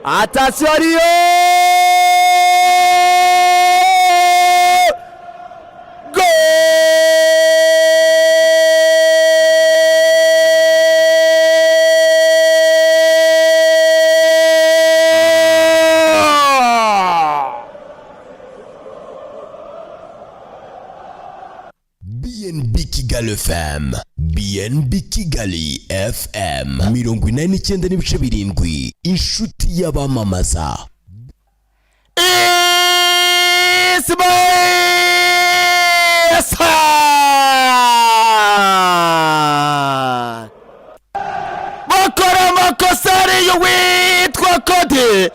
Attention Rio! BNB Kigali FM, BNB Kigali FM, 89.7, inshuti y'abamamaza. Bakora amakosa ariyo witwa Cody,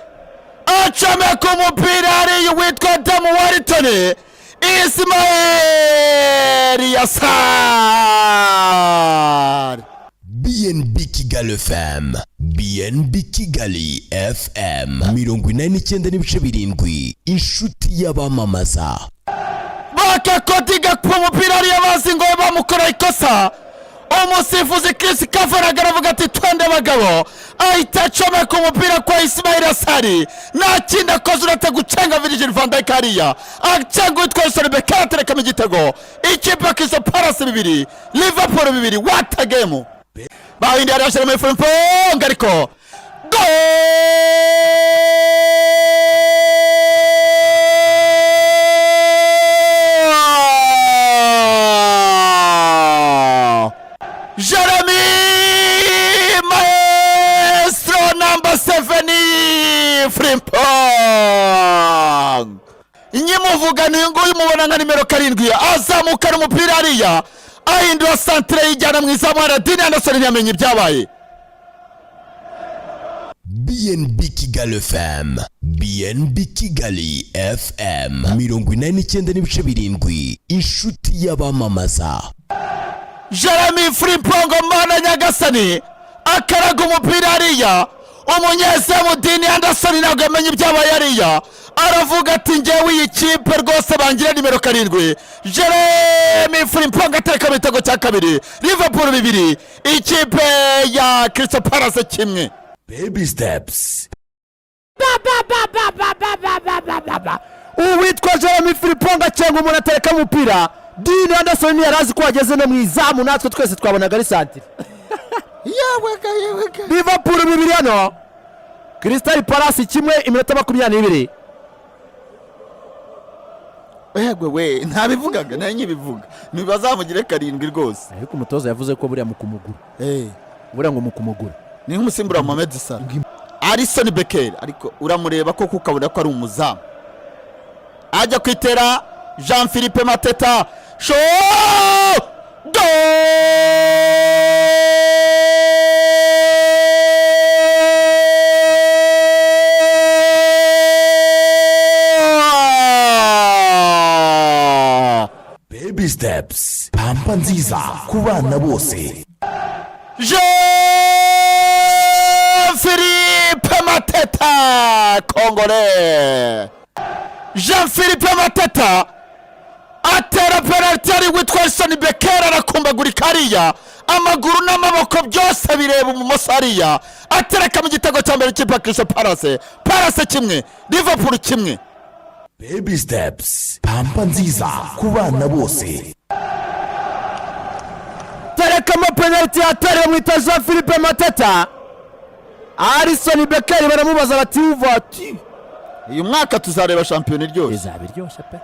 acomeka umupira ariyo witwa Damu Warrington, Ismail Yassar. BNB Kigali FM, BNB Kigali FM, 89.7, inshuti y'abamamaza. Baka Cody gakpa umupira ariyo bazi ngo bamukora ikosa. Umusifuzi Chris Kavanaga aravuga ati twende bagabo, ahita acomeka umupira kwa Ismail Yassar. Nakindi akoze uretse gucenga Virgil van Dijk hariya, acenga witwa Son Becker atereka mu gitego. Ikipe Crystal Palace 2, Liverpool 2. What a game! Bawindi arashira mu Frimpong ariko Jeremy Maestro number 7 Frimpong. Inyimuvuga ni nguyu mubona nka nimero 7 azamukana umupira hariya, ahindura centre yijyana mu izamu ya Dean Anderson yamenye ibyabaye. BNB Kigali FM, BNB Kigali FM, 89.7, inshuti y'abamamaza. Jeremy Frimpong mana nyagasani akaraga umupira hariya, umunyezamu Dean Anderson ntabwo yamenye ibyabaye hariya, aravuga ati njyewe iyi kipe rwose bangira nimero 7. Jeremy Frimpong ateka ibitego cya 2, Liverpool 2, ikipe ya Crystal Palace 1. Baby steps. Uwitwa Jeremy Frimpong acenga umuntu atereka umupira, Dean Anderson yarazi ko ageze no mu izamu, natwe twese twabonaga ari santire. Yeweka. Liverpool 2 hano, Crystal Palace 1, iminota 22. Yegwe we ntabivugaga nanyi bivuga nibazamugire 7 rwose, ariko umutoza yavuze ko buriya mukumugura buriya ngo mukumugura ni nk'umusimbura Mohamed Salah, Alisson Becker, ariko uramureba ko kukabura ko ari umuzamu. Ajya kwitera Jean-Philippe Mateta, Baby steps, pampa nziza ku bana bose. Jean-Philippe Mateta, Congolais. Jean-Philippe Mateta atera penalty ari witwa Son Becker, arakumbagurika hariya, amaguru n'amaboko byose bireba umumoso hariya, atereka mu gitego cya mbere cy'ikipe Crystal Palace. Palace 1, Liverpool 1. Baby steps, pampa nziza ku bana bose. Terekamo penalty atera mu ita Jean-Philippe Mateta, Alisson Becker baramubaza bati uva ati uyu mwaka tuzareba shampiyona iryoshye. Izabiryoshye pe.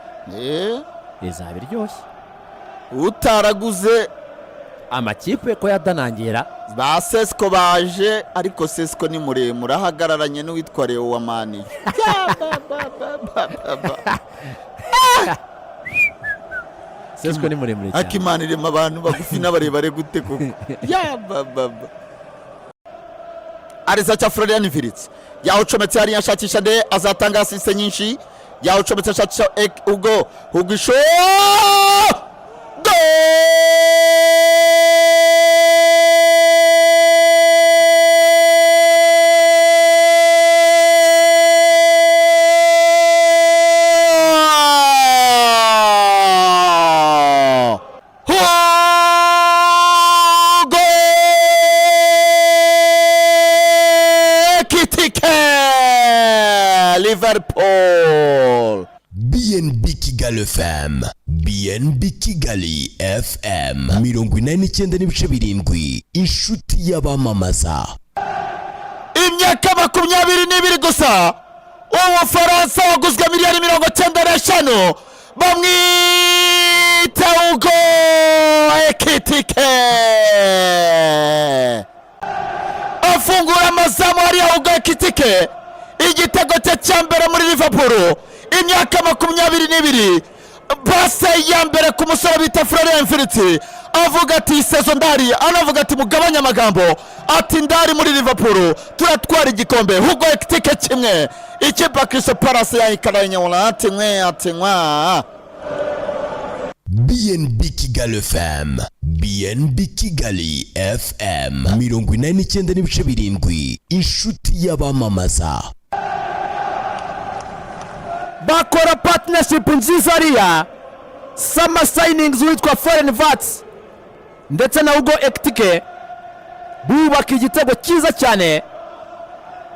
Izabiryoshye. Utaraguze amakipe ko yadanangira ba Sesco baje, ariko Sesco ni muremure ahagararanye n'uwitwa Leo wa Mani. Sesco ni muremure cyane, akimanirema abantu bagufi n'abarebare gute koko. Arisa cha Florian Wirtz yawucometse hariya ashakisha de azatanga asiste nyinshi, yawucometse ashakisha Hugo Hugisho Liverpool. BNB Kigali FM, BNB Kigali FM 89.7, inshuti y'abamamaza. Imyaka 22 gusa Umufaransa waguzwe miliyoni 95 bamwita Hugo Ekitike afungura amazamu hariya. Hugo Ekitike igitego cye cya mbere muri Liverpool, imyaka 22, base ya mbere ku musore bita Florian Wirtz avuga ati sezo ndari, anavuga ati mugabanya amagambo, ati ndari muri Liverpool turatwara igikombe. Hugo Ekitike kimwe, ikipe Crystal Palace yayikaranye wala ati mwa. BNB Kigali FM, BNB Kigali FM 89.7, inshuti y'abamamaza. bakora partnership nziza hariya, summer signings witwa Foreign Vats ndetse na Hugo Ekitike bubaka igitego cyiza cyane,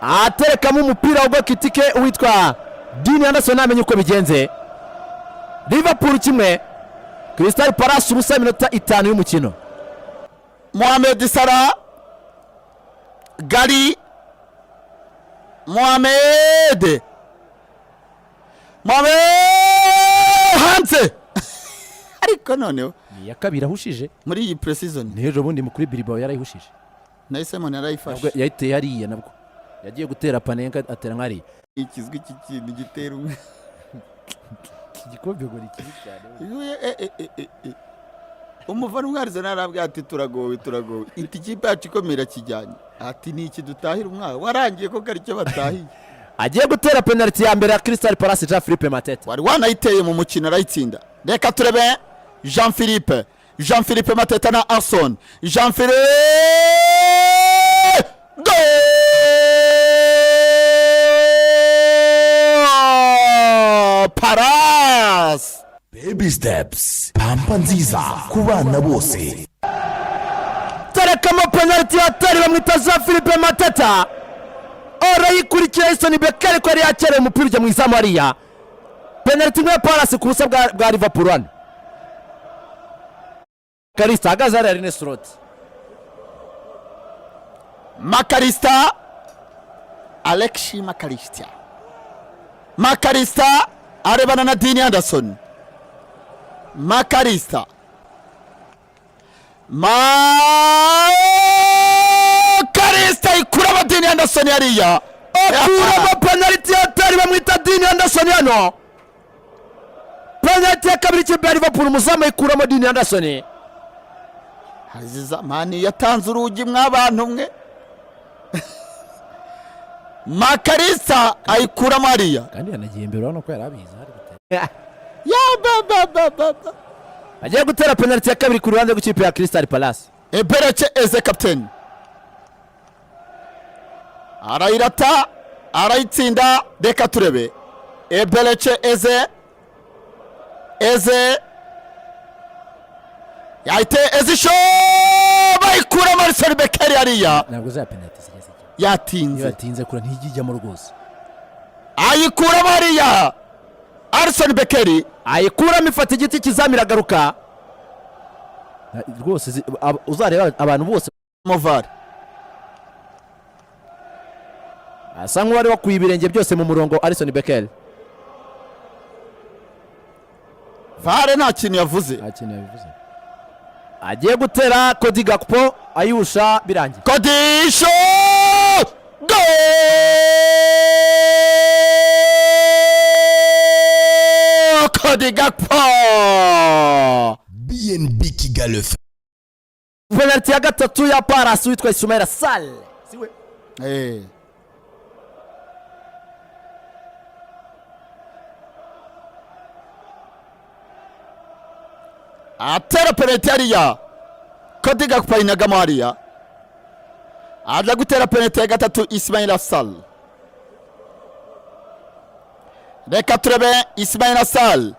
aterekamo umupira Hugo Ekitike witwa Dean Anderson amenye uko bigenze. Liverpool kimwe, Crystal Palace ubusa, minota 5 y'umukino. Mohamed Salah, Gary Mohamed hanze ariko noneho Ni ya kabiri ahushije muri iyi pre-season. n'ejo bundi mukuri Bilbao yarayihushije, Nahise mbona yarayifashe. nabwo yahiteye hariya, nabwo yagiye gutera Panenka atera nkari Ikizwi cy'ikintu gitera umwe igikombe gori kibi cyane. umuvana umwarizo narabwiye ati turagowe iti kipe yacu ikomera kijyanye, ati ni iki dutahira umwaka warangiye ko kari cyo batahiye. Agiye gutera penalty ya mbere ya Crystal Palace, Jean-Philippe Mateta Wari wanayiteye mu mukino arayitsinda. Reka turebe Jean-Philippe Mateta na Arson. Jean-Philippe Paras. Baby steps, pampa nziza ku bana bose. terekamo penalty atari bamwita Jean-Philippe Mateta, arayikurikira Ison Becker ko yari yakereye umupira ujya mu izamu hariya. Penalty ya Palace ku busa bwa Liverpool hano. Karista hagaze hariya Ernest Roth. Makarista Alexi Makarista arebana na Dean Anderson. Makarista ikuramo Dean Anderson hariya, akuramo penalty atari bamwita Dean Anderson hano. Penalty ya kabiri ikipe ya Liverpool, umuzamu ikuramo Dean Anderson. Haziza mani yatanze urugi mw'abantu mwe. Makarista ayikuramo hariya, Kandi yanagiye imbere urabona ko yarabizi hari gutera. ya baba Agiye gutera penalty ya kabiri ku ruhande rw'ikipe ya Crystal Palace. Ebereche Eze kapiteni arayirata arayitsinda. Reka turebe Ebereche Eze yahite Eze bayikuramo Ison Becker hariya, Ntabwo za penalty zigeze. yatinze Yatinze kura ntijijyamo rwose. ayikuramo hariya. Ison Becker Ayikuramo ifata igiti kizamira agaruka. Rwose uzareba abantu bose Movare asa nk'uwari wakuye ibirenge byose mu murongo. Ison Becker Vare nta kintu yavuze. nta kintu yabivuze. Agiye gutera Cody Gakpo ayusha birangiye. Kodisho go Cody Gakpo. BNB Kigali FM. Penalty ya gatatu ya Palace witwa Ismaila Sall. Siwe. atera penalty hariya, Cody Gakpo inagamo hariya, aza gutera penalty ya gatatu Ismaila Sall. Reka turebe Ismaila Sall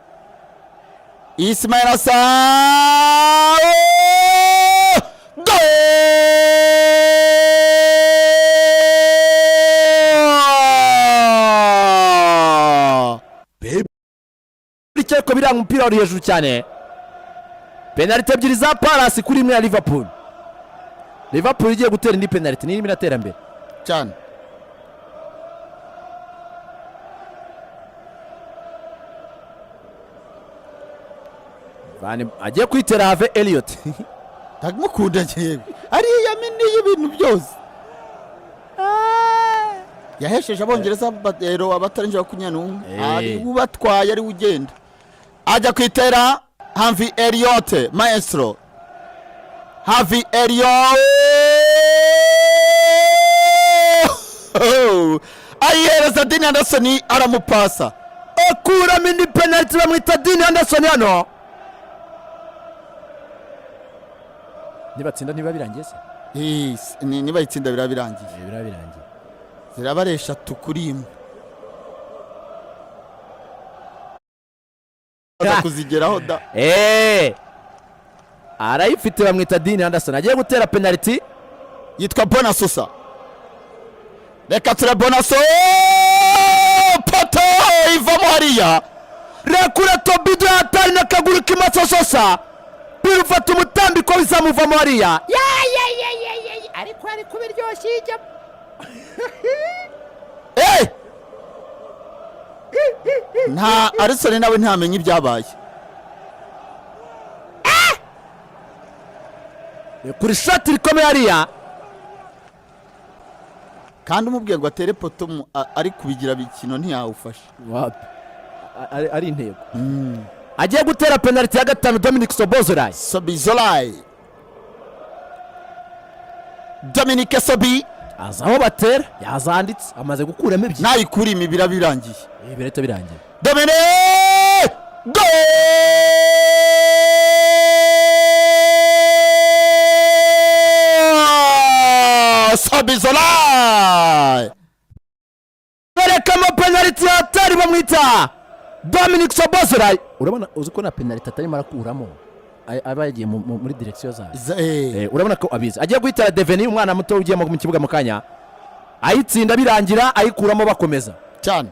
ariko biranga umupira wari hejuru cyane. Penalty ebyiri za Palace kuri imwe ya Liverpool. Liverpool igiye gutera indi penalty n'irimo iratera mbere cyane. Vani agiye kwitera Have Elliot. Ndamukunda jewe. Ariya mini y'ibintu byose. Yahesheje abongereza batero abatarinjira kunyanumwe. Ari ubatwaye ari ugenda. Ajya kwitera Harvey Elliot, maestro. Harvey Elliot. Ayereza Dean Anderson aramupasa. Akuramo indi penalty bamwita Dean Anderson hano. Nibatsinda niba birangiye se? Niba itsinda birabirangiye. Birabirangiye. Zirabaresha tukurimo. Kuzigeraho da. Arayifite bamwita Dean Anderson agiye gutera penalty yitwa Bonasusa. Reka ture Bonaso poto ivamo hariya. Rekura Tobido atari na kaguru kimasososa. Birufata umutambiko bizamuvamo hariya. Ariko ari kubiryoshye ijya. Nta Alisson nawe ntamenye ibyabaye. Kuri shati rikomeye hariya. Kandi umubwiye ngo atere poto ari kubigira bikino ntiyawufasha. Ari intego. Agiye gutera penalty ya gatanu Dominic Szoboszlai. Szoboszlai. Dominic Sobi azaho batera yazanditse amaze gukuramo ibyi. Nayikuri imibira birangiye. Bireta birangiye. Dominic go! Szoboszlai. Berekamo penalty atari bamwita Dominic Szoboszlai. Urabona uziko na penalty atari marakuramo. Aba yagiye muri direction zayo. Urabona ko abizi. Agiye guhitara Deveni umwana muto ugiye mu kibuga mu kanya. Ayitsinda birangira ayikuramo bakomeza. Cyane.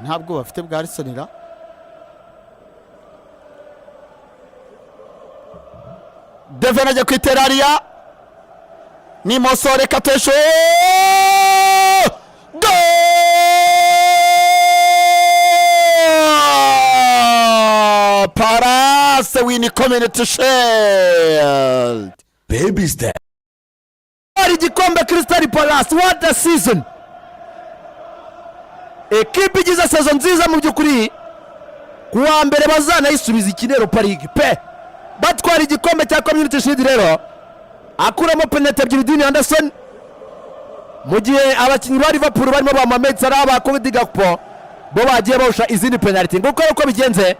Ntabwo bafite bwa Alisson. Deveni ajya kwitera hariya. Ni Mosore Katesho. Palace win Community Shield. Baby step. Ari gikombe Crystal Palace, what a season. Ekipe igize season nziza mu byukuri. Kuwa mbere bazanayisubiza ikinero League pe. Batwara igikombe cya Community Shield rero. Akuramo penalty ebyiri Dean Anderson. Mu gihe abakinnyi ba Liverpool barimo ba Mohamed Salah ba Cody Gakpo bo bagiye bawusha izindi penalty. Nguko uko bigenze.